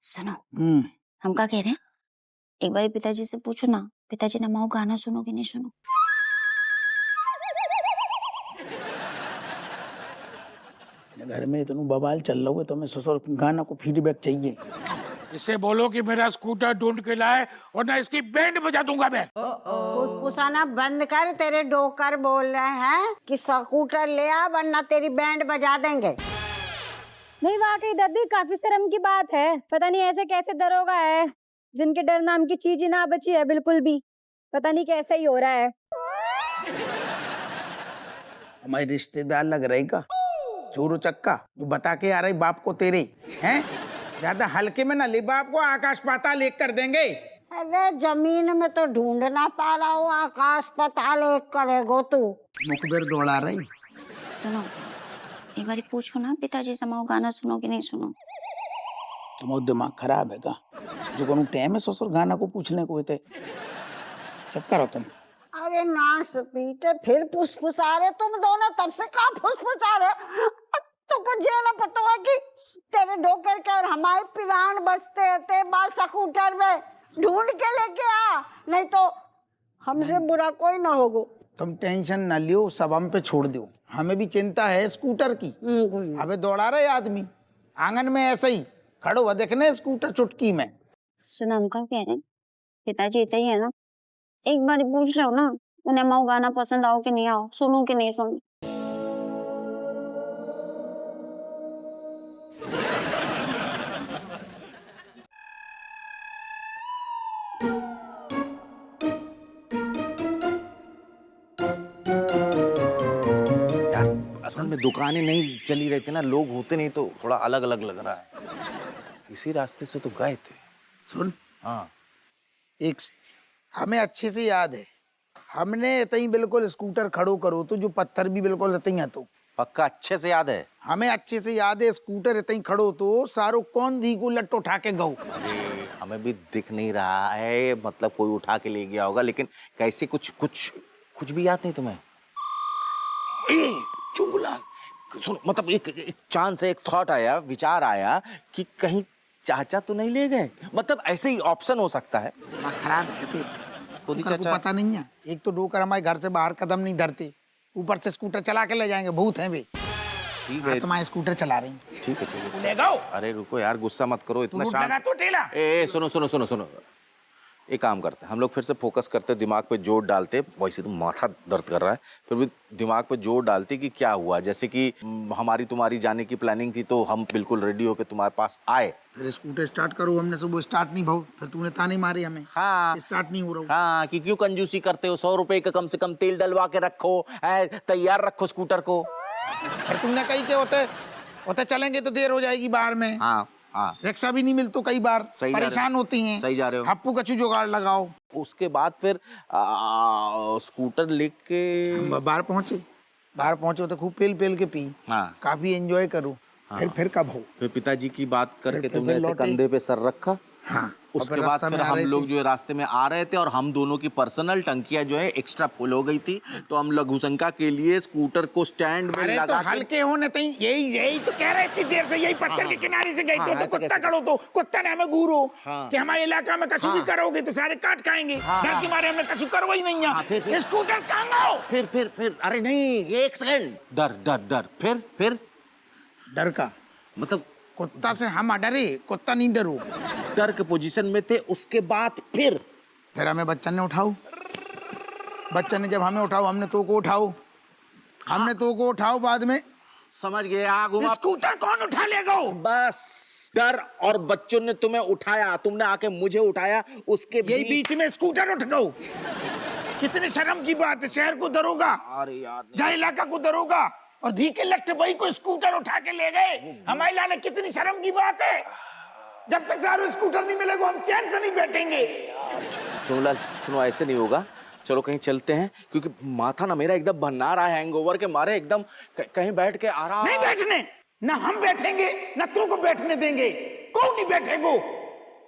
सुनो, हम क्या कह रहे हैं, एक बार पिताजी से पूछो ना, पिताजी नमाओ गाना सुनो कि नहीं सुनो। घर में इतना बवाल चल रहा है तो मैं ससुर गाना को फीडबैक चाहिए। इसे बोलो कि मेरा स्कूटर ढूंढ के लाए वरना इसकी बैंड बजा दूंगा मैं। फुसफुसाना बंद कर, तेरे डोकर बोल रहे हैं कि स्कूटर ले आ वरना तेरी बैंड बजा देंगे। नहीं वाकई दादी काफी शर्म की बात है। पता नहीं ऐसे कैसे दरोगा है जिनके डर नाम की चीज ही ना बची है बिल्कुल भी। पता नहीं कैसे ही हो रहा है। हमारे रिश्तेदार लग रही का चोरो चक्का जो बता के आ रही बाप को तेरे हैं। ज्यादा हल्के में ना ले, बाप को आकाश पाताल एक कर देंगे। अरे जमीन में तो ढूंढ ना पा रहा हो, आकाश पाताल एक करेगो तू। मुखबिर दौड़ा रही। सुनो, एक बार पूछो ना पिताजी से नमाओ गाना सुनो कि नहीं सुनो। तुम्हारा दिमाग खराब है का? जो कोनो टाइम है ससुर गाना को पूछने को थे। चुप करो तुम। अरे नास पीटे फिर फुसफुसा रहे तुम दोनों, तब से कहाँ फुसफुसा रहे। तो कुछ ये ना पता है कि तेरे डोकर के और हमारे पिरान बसते थे बात स्कूटर में, ढूंढ के लेके आ, नहीं तो हमसे बुरा कोई ना होगो। तुम टेंशन ना लियो, सब हम पे छोड़ दो। हमें भी चिंता है स्कूटर की। अबे दौड़ा रहे आदमी आंगन में ऐसे ही खड़ो हुआ देखने स्कूटर चुटकी में। सुनो, हम क्या कह रहे हैं, पिताजी इतना ही है ना, एक बार पूछ लो ना उन्हें नमाओ गाना पसंद आओ कि नहीं आओ, सुनो कि नहीं सुनो। असल में दुकानें नहीं चली रहती ना, लोग होते नहीं तो थोड़ा अलग अलग लग रहा है। इसी रास्ते से तो गए थे। सुन, हाँ एक से हमें अच्छे से याद है, हमने इतनी बिल्कुल स्कूटर खड़ो करो तो जो पत्थर भी बिल्कुल इतनी है तो पक्का अच्छे से याद है। हमें अच्छे से याद है स्कूटर इतनी खड़ो तो सारो कौन धी को लट्टो उठा के गऊ। अरे हमें भी दिख नहीं रहा है, मतलब कोई उठा के ले गया होगा, लेकिन कैसे कुछ कुछ कुछ भी याद नहीं तुम्हें? चुंबुलाल सुनो, मतलब एक चांस है, एक थॉट आया, विचार आया कि कहीं चाचा तो नहीं ले गए, मतलब ऐसे ही ऑप्शन हो सकता है। खराब है फिर खुद ही को चाचा पता नहीं है। एक तो डोकर हमारे घर से बाहर कदम नहीं धरते, ऊपर से स्कूटर चला के ले जाएंगे, भूत हैं वे। ठीक है, तुम्हारे स्कूटर चला रही। ठीक है ठीक है। ले जाओ। अरे रुको यार, गुस्सा मत करो, इतना तू शांत। लगा तो टेला। ए सुनो सुनो सुनो सुनो, एक काम करते हैं हम लोग, फिर से फोकस करते, दिमाग पे जोर डालते। वैसे तो माथा दर्द कर रहा है, फिर भी दिमाग पे जोर डालते कि क्या हुआ। जैसे कि हमारी तुम्हारी जाने की प्लानिंग थी तो हम बिल्कुल रेडी होके तुम्हारे पास आए। फिर स्कूटर स्टार्ट करो, हमने सुबह स्टार्ट नहीं भाव, फिर तूने ताने मारे हमें। हाँ स्टार्ट नहीं हो रहा। हाँ, कि क्यों कंजूसी करते हो, 100 रुपए का कम से कम तेल डलवा के रखो, तैयार रखो स्कूटर को। फिर तुमने कही के होते चलेंगे तो देर हो जाएगी बाहर में। हाँ हाँ, रिक्शा भी नहीं मिलती तो कई बार परेशान होती हैं। सही जा रहे हो। हप्पू कछु जुगाड़ लगाओ। उसके बाद फिर स्कूटर लेके हम बाहर पहुंचे तो खूब पेल पेल के पी। हाँ काफी एंजॉय करो। हाँ। फिर कब हो? फिर पिताजी की बात करके फिर तुमने ऐसे लौटे। कंधे पे सर रखा। हाँ। उसके बाद फिर हम लोग जो है रास्ते में आ रहे थे और हम दोनों की पर्सनल टंकियां जो है एक्स्ट्रा फुल हो गई थी, तो हम लघुशंका के लिए स्कूटर को स्टैंड में लगा तो के हल्के होने तई यही तो कह रहे इतनी देर से, यही पत्थर के किनारे से गए हाँ, थे ऐसे तो कुत्ता कैसे? करो तो कुत्ता ने हमें घूरो हाँ। कि हमारे इलाका में कछु भी हाँ। करोगे तो सारे काट खाएंगे। हाँ, डर हाँ। के मारे हमने कछु करो ही नहीं हाँ, फिर? है। स्कूटर कहाँ गयो? फिर अरे नहीं, एक सेकंड, डर डर डर, फिर डर का मतलब कुत्ता से हम डरे, कुत्ता नहीं डरो। डर के पोजीशन में थे। उसके बाद फिर हमें बच्चन ने उठाओ, बच्चन ने जब हमें उठाओ, हमने तो को उठाओ, हमने तो को उठाओ, बाद में समझ गए, घुमा। स्कूटर कौन उठा लेगा? बस डर और बच्चों ने तुम्हें उठाया, तुमने आके मुझे उठाया, उसके यही बीच में स्कूटर उठ गयो। कितनी शर्म की बात है, शहर को दरोगा, अरे यार जहाँ इलाका को दरोगा और धी के लट्टे भाई को स्कूटर उठा के ले गए। हमारे लाले कितनी शर्म की बात है। जब तक सारे स्कूटर नहीं मिलेगा हम चैन से नहीं बैठेंगे। चोला सुनो, ऐसे नहीं होगा, चलो कहीं चलते हैं, क्योंकि माथा ना मेरा एकदम बना रहा है, हैंगओवर के मारे एकदम। कहीं बैठ के आराम। नहीं बैठने, ना हम बैठेंगे ना तुमको बैठने देंगे, कौन नहीं बैठेगो।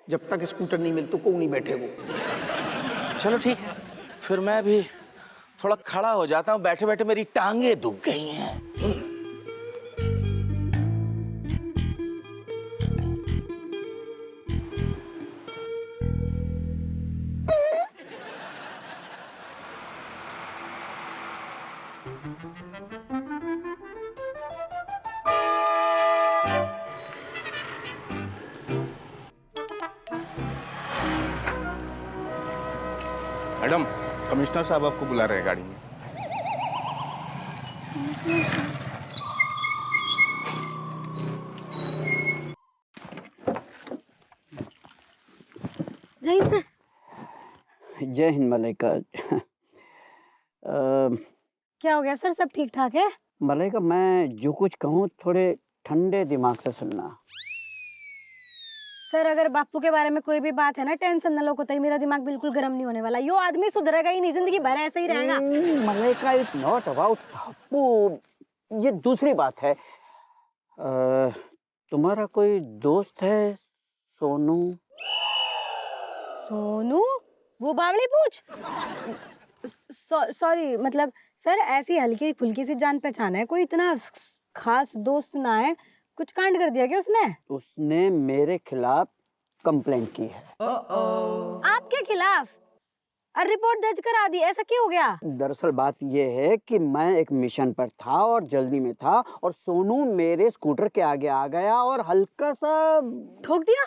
जब तक स्कूटर नहीं मिलता को नहीं बैठेगो। चलो ठीक है, फिर मैं भी थोड़ा खड़ा हो जाता हूँ, बैठे बैठे मेरी टांगे दुख गई हैं। मैडम, कमिश्नर साहब आपको बुला रहे हैं गाड़ी में। जय हिंद सर। जय हिंद मलाइका। क्या हो गया सर, सब ठीक ठाक है? मलाइका, मैं जो कुछ कहूँ थोड़े ठंडे दिमाग से सुनना। सर अगर बापू के बारे में कोई भी बात है ना, टेंशन न लो, कोई मेरा दिमाग बिल्कुल गर्म नहीं होने वाला। यो आदमी सुधरेगा ही नहीं, जिंदगी भर ऐसे ही रहेगा। मलाइका, इट्स नॉट अबाउट बापू, ये दूसरी बात है। तुम्हारा कोई दोस्त है सोनू? सोनू? वो बावली पूछ? सॉरी, मतलब सर ऐसी हल्की फुल्की सी जान पहचान है, कोई इतना खास दोस्त ना है। कुछ कांड कर दिया क्या उसने? उसने मेरे खिलाफ कंप्लेंट की है। आपके खिलाफ? और रिपोर्ट दर्ज करा दी, ऐसा क्यों हो गया? दरअसल बात यह है कि मैं एक मिशन पर था और जल्दी में था, और सोनू मेरे स्कूटर के आगे आ गया और हल्का सा ठोक दिया?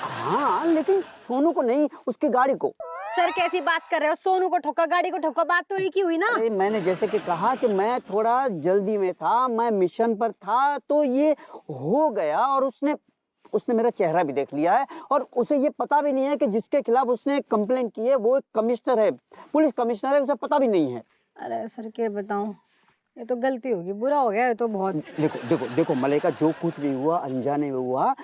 हाँ, लेकिन सोनू को नहीं, उसकी गाड़ी को। सर कैसी बात कर रहे हो? सोनू को ठोका, गाड़ी को ठोका, बात तो एक ही हुई ना। अरे मैंने जैसे कि कहा कि मैं थोड़ा जल्दी में था, मैं मिशन पर था, तो ये हो गया। और उसने मेरा चेहरा भी देख लिया है, और उसे ये पता भी नहीं है कि जिसके खिलाफ उसने कंप्लेंट की है वो एक कमिश्नर है, पुलिस कमिश्नर है, उसे पता भी नहीं है। अरे सर क्या बताऊं, ये तो गलती होगी, बुरा हो गया ये तो बहुत। देखो देखो देखो मलाइका, जो कुछ भी हुआ अनजाने में हुआ।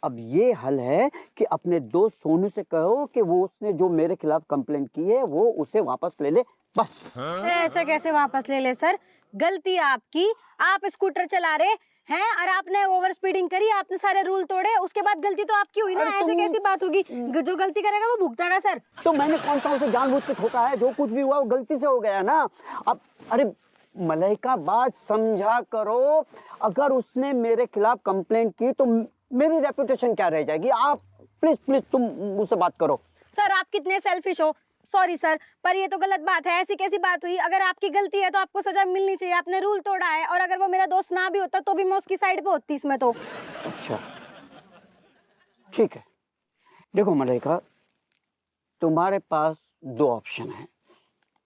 अब ये हल है कि अपने दोस्त सोनू से कहो कि वो उसने जो मेरे खिलाफ कंप्लेंट की है वो उसे वापस ले ले, बस। ऐसे कैसे वापस ले ले सर? गलती आपकी, आप स्कूटर चला रहे हैं और आपने ओवर स्पीडिंग करी, आपने सारे रूल तोड़े, उसके बाद गलती तो आपकी हुई ना। ऐसे कैसी बात होगी? जो गलती करेगा वो भुगतेगा सर। तो मैंने कौन सा उसे जानबूझ के ठोका है? जो कुछ भी हुआ वो गलती से हो गया ना। अब अरे मलाइका, बात समझा करो। अगर उसने मेरे खिलाफ कंप्लेंट की तो मेरी रेपुटेशन क्या रह जाएगी? आप प्लीज प्लीज तुम मुझसे बात करो। सर आप कितने सेल्फिश हो। सॉरी सर, पर ये तो गलत बात है। ऐसी कैसी बात हुई? अगर आपकी गलती है तो आपको सजा मिलनी चाहिए। आपने रूल तोड़ा है, और अगर वो मेरा दोस्त ना भी होता तो भी मैं उसकी साइड पे होती इसमें तो। अच्छा ठीक है, देखो मलाइका, तुम्हारे पास दो ऑप्शन है।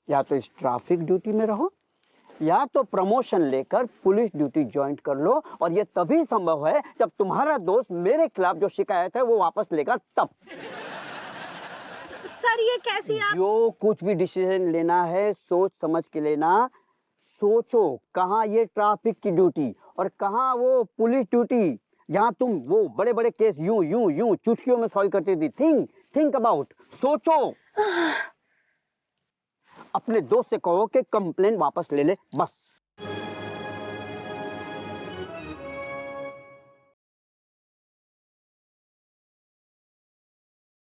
या तो इस ट्रैफिक ड्यूटी में रहो, या तो प्रमोशन लेकर पुलिस ड्यूटी ज्वाइन कर लो। और ये तभी संभव है जब तुम्हारा दोस्त मेरे खिलाफ जो शिकायत है वो वापस लेगा, तब। सर ये कैसी आप? जो कुछ भी डिसीजन लेना है सोच समझ के लेना। सोचो, कहाँ ये ट्रैफिक की ड्यूटी और कहाँ वो पुलिस ड्यूटी, जहाँ तुम वो बड़े बड़े केस यूं यूं यूं चुटकियों में सॉल्व करती थी। थिंक अबाउट, सोचो। अपने दोस्त से कहो कि कंप्लेंट वापस ले ले, बस।